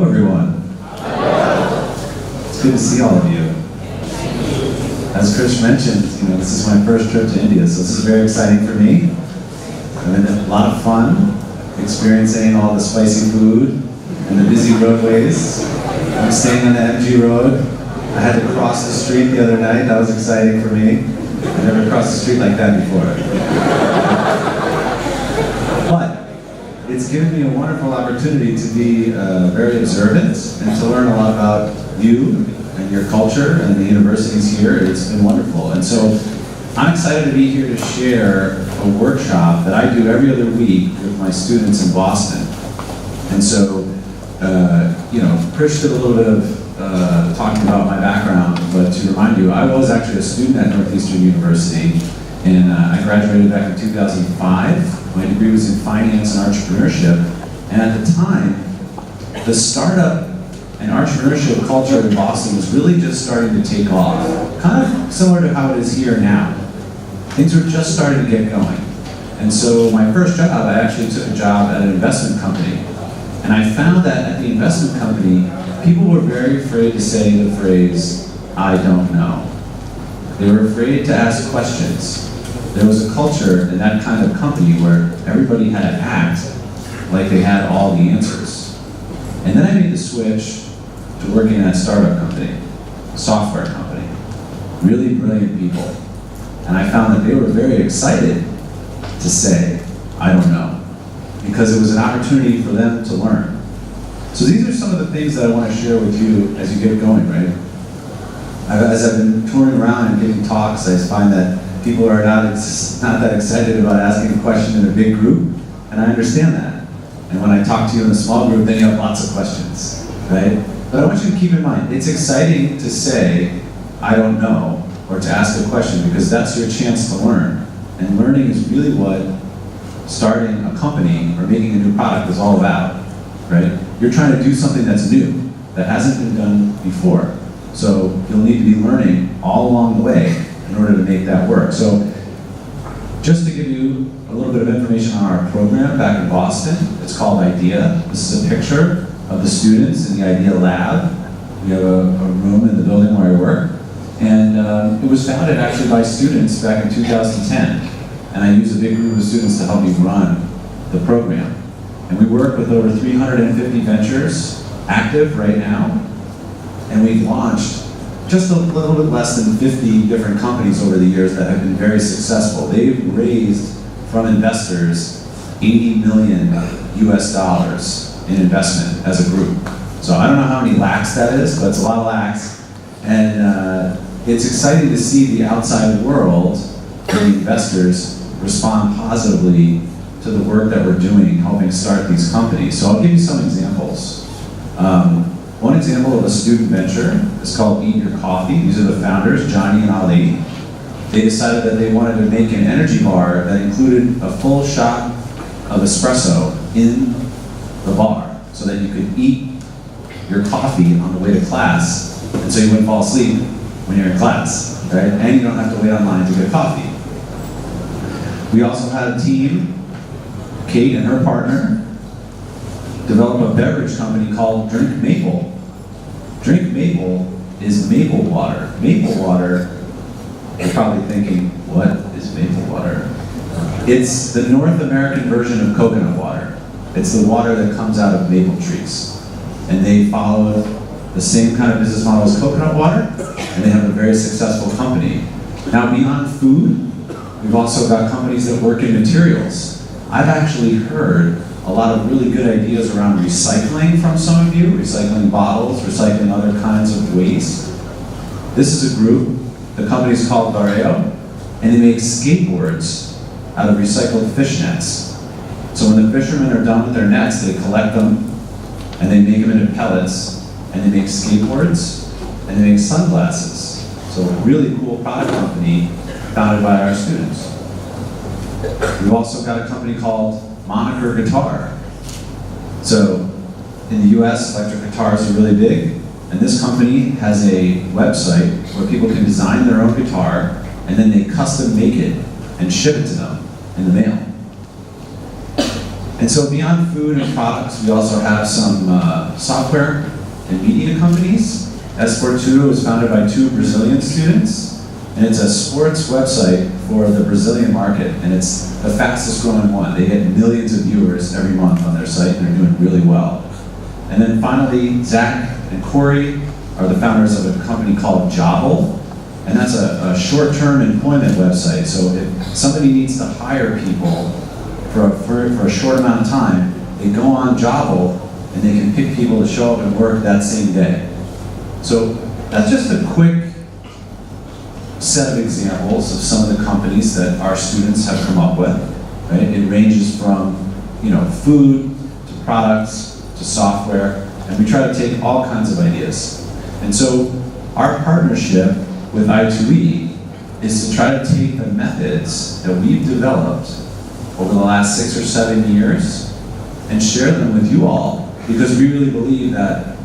everyone. It's good to see all of you. As Krish mentioned, this is my first trip to India, so this is very exciting for me. I've had a lot of fun experiencing all the spicy food and the busy roadways. I'm staying on the MG Road. I had to cross the street the other night. That was exciting for me. I've never crossed the street like that before. But it's given me a wonderful opportunity to be very observant and to learn a lot about you and your culture and the universities here. It's been wonderful. And so I'm excited to be here to share a workshop that I do every other week with my students in Boston. And so, Krish did a little bit of talking about my background, but to remind you, I was actually a student at Northeastern University, and I graduated back in 2005. My degree was in finance and entrepreneurship, and at the time, the startup and entrepreneurship culture in Boston was really just starting to take off, kind of similar to how it is here now. Things were just starting to get going. And so my first job, I actually took a job at an investment company. And I found that at the investment company, people were very afraid to say the phrase, "I don't know." They were afraid to ask questions. There was a culture in that kind of company where everybody had to act like they had all the answers. And then I made the switch to working at a startup company, a software company, really brilliant people. And I found that they were very excited to say, "I don't know," because it was an opportunity for them to learn. So these are some of the things that I want to share with you as you get going, right? As I've been touring around and giving talks, I find that people are not that excited about asking a question in a big group, and I understand that. And when I talk to you in a small group, then you have lots of questions, right? But I want you to keep in mind, it's exciting to say, "I don't know," or to ask a question, because that's your chance to learn. And learning is really what starting a company or making a new product is all about, right? You're trying to do something that's new, that hasn't been done before. So you'll need to be learning all along the way in order to make that work. So just to give you a little bit of information on our program back in Boston, it's called IDEA. This is a picture of the students in the IDEA lab. We have a room in the building where I work. And it was founded actually by students back in 2010. And I use a big group of students to help me run the program. And we work with over 350 ventures active right now. And we've launched just a little bit less than 50 different companies over the years that have been very successful. They've raised from investors $80 million US in investment as a group. So I don't know how many lakhs that is, but it's a lot of lakhs. And it's exciting to see the outside world and the investors respond positively to the work that we're doing, helping start these companies. So I'll give you some examples. One example of a student venture is called Eat Your Coffee. These are the founders, Johnny and Ali. They decided that they wanted to make an energy bar that included a full shot of espresso in the bar so that you could eat your coffee on the way to class, and so you wouldn't fall asleep when you're in class, right? And you don't have to wait online to get coffee. We also had a team, Kate and her partner, develop a beverage company called Drink Maple. Drink Maple is maple water. Maple water, you're probably thinking, what is maple water? It's the North American version of coconut water. It's the water that comes out of maple trees. And they follow the same kind of business model as coconut water, and they have a very successful company. Now, beyond food, we've also got companies that work in materials. I've actually heard a lot of really good ideas around recycling from some of you, recycling bottles, recycling other kinds of waste. This is a group, the company is called Vareo, and they make skateboards out of recycled fish nets. So when the fishermen are done with their nets, they collect them, and they make them into pellets, and they make skateboards, and they make sunglasses. So a really cool product company founded by our students. We've also got a company called Moniker Guitar. So in the US, electric guitars are really big, and this company has a website where people can design their own guitar, and then they custom make it and ship it to them in the mail. And so beyond food and products, we also have some software and media companies. Esportudo was founded by 2 Brazilian students, and it's a sports website for the Brazilian market, and it's the fastest growing one. They get millions of viewers every month on their site, and they're doing really well. And then finally, Zach and Corey are the founders of a company called Jobble, and that's a short-term employment website. So if somebody needs to hire people for a short amount of time, they go on Jobble and they can pick people to show up and work that same day. So that's just a quick set of examples of some of the companies that our students have come up with. Right? It ranges from food to products to software, and we try to take all kinds of ideas. And so our partnership with I2E is to try to take the methods that we've developed over the last 6 or 7 years and share them with you all, because we really believe that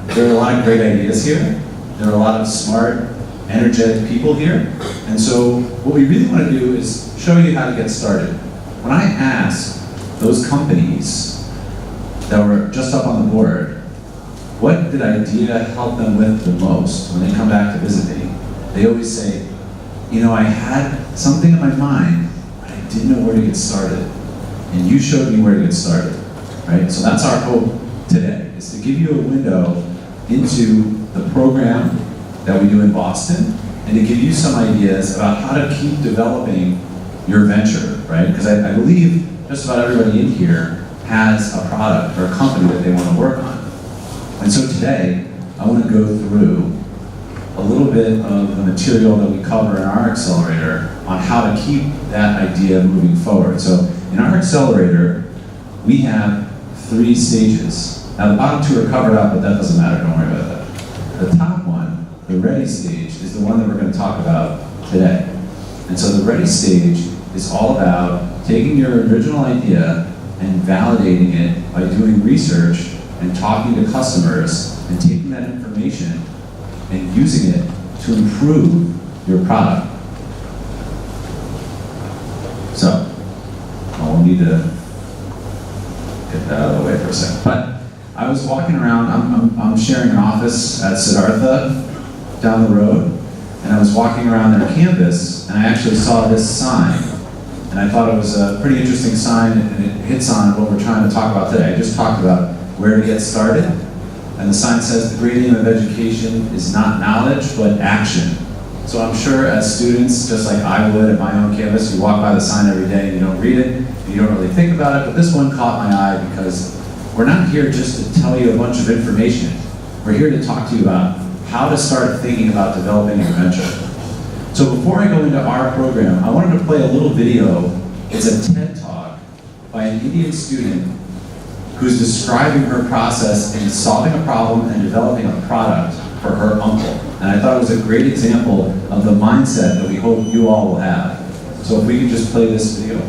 there are a lot of great ideas here. There are a lot of smart, energetic people here. And so what we really want to do is show you how to get started. When I ask those companies that were just up on the board, what did idea help them with the most when they come back to visit me? They always say, I had something in my mind, but I didn't know where to get started. And you showed me where to get started, right? So that's our hope today, is to give you a window into the program that we do in Boston, and to give you some ideas about how to keep developing your venture, right? Because I believe just about everybody in here has a product or a company that they want to work on. And so today, I want to go through a little bit of the material that we cover in our accelerator on how to keep that idea moving forward. So in our accelerator, we have 3 stages. Now the bottom 2 are covered up, but that doesn't matter, don't worry about that. The top one, the ready stage, is the one that we're going to talk about today. And so the ready stage is all about taking your original idea and validating it by doing research and talking to customers and taking that information and using it to improve your product. So, we'll need to get that out of the way for a second. But I was walking around, I'm sharing an office at Siddhartha down the road, and I was walking around their campus, and I actually saw this sign. And I thought it was a pretty interesting sign, and it hits on what we're trying to talk about today. I just talked about where to get started, and the sign says the great aim of education is not knowledge, but action. So I'm sure as students, just like I would at my own campus, you walk by the sign every day and you don't read it, and you don't really think about it, but this one caught my eye because we're not here just to tell you a bunch of information. We're here to talk to you about how to start thinking about developing your venture. So before I go into our program, I wanted to play a little video. It's a TED Talk by an Indian student who's describing her process in solving a problem and developing a product for her uncle. And I thought it was a great example of the mindset that we hope you all will have. So if we could just play this video.